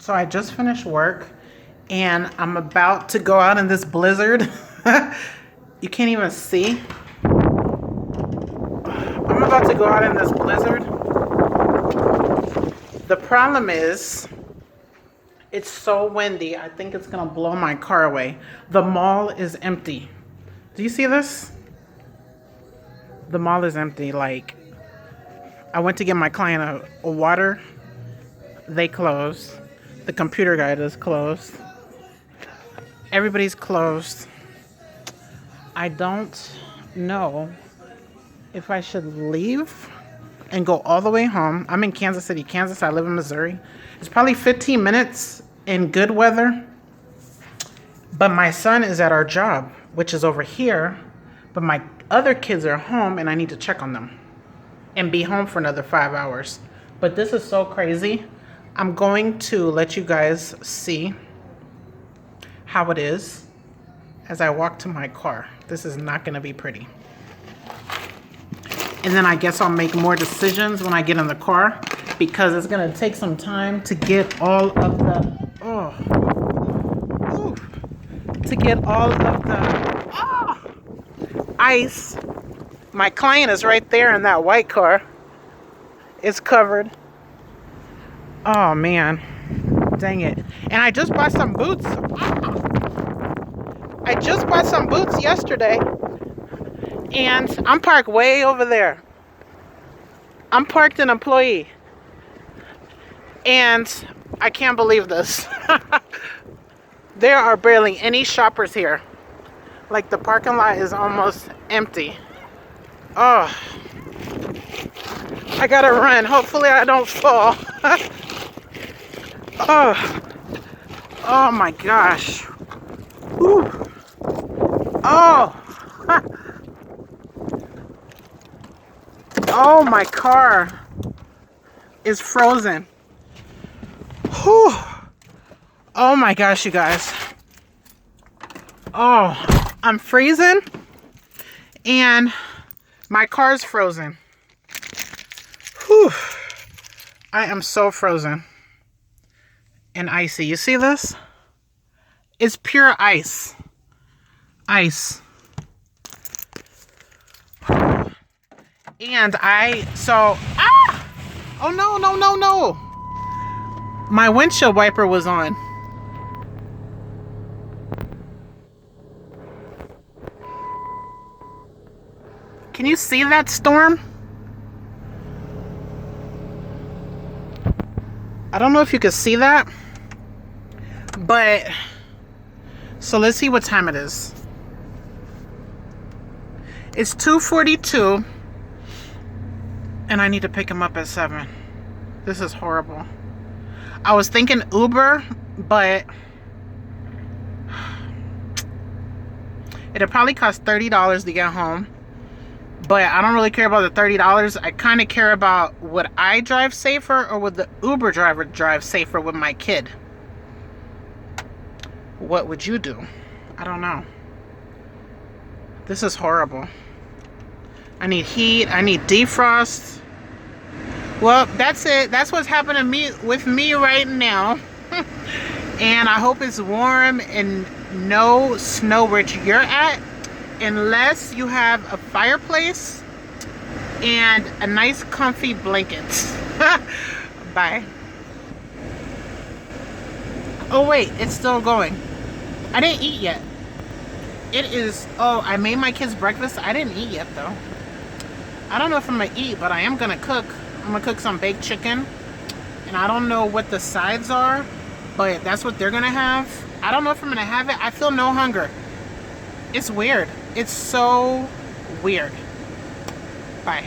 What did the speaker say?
So I just finished work and I'm about to go out in this blizzard. You can't even see. I'm about to go out in this blizzard. The problem is it's so windy. I think it's gonna blow my car away. The mall is empty. Do you see this? The mall is empty. Like, I went to get my client a water. They closed. The computer guy is closed. Everybody's closed. I don't know if I should leave and go all the way home. I'm in Kansas City, Kansas. I live in Missouri. It's probably 15 minutes in good weather. But my son is at our job, which is over here. But my other kids are home and I need to check on them and be home for another 5 hours. But this is so crazy. I'm going to let you guys see how it is as I walk to my car. This is not going to be pretty. And then I guess I'll make more decisions when I get in the car, because it's going to take some time to get all of the ice. My client is right there in that white car. It's covered. Oh man, dang it. And I just bought some boots. I just bought some boots yesterday, and I'm parked way over there. I'm parked in Employee, and I can't believe this. There are barely any shoppers here. Like, the parking lot is almost empty. Oh, I gotta run. Hopefully I don't fall. Oh my gosh. Whew. Oh. Oh, my car is frozen. Whew. Oh my gosh, you guys. Oh, I'm freezing and my car's frozen. Whew. I am so frozen and icy. You see this? It's pure ice. Ice. And oh no. My windshield wiper was on. Can you see that storm? I don't know if you can see that, but so let's see what time it is. It's 2:42 and I need to pick him up at 7. This is horrible. I was thinking Uber, but it'll probably cost $30 to get home. But I don't really care about the $30. I kind of care about, would I drive safer or would the Uber driver drive safer with my kid? What would you do? I don't know. This is horrible. I need heat. I need defrost. Well, that's it. That's what's happening with me right now. And I hope it's warm and no snow where you're at. Unless you have a fireplace and a nice comfy blanket. Bye. Oh wait, it's still going. I didn't eat yet. It is, I made my kids breakfast. I didn't eat yet though. I don't know if I'm gonna eat, but I am gonna cook. I'm gonna cook some baked chicken. And I don't know what the sides are, but that's what they're gonna have. I don't know if I'm gonna have it. I feel no hunger. It's weird. It's so weird. Bye.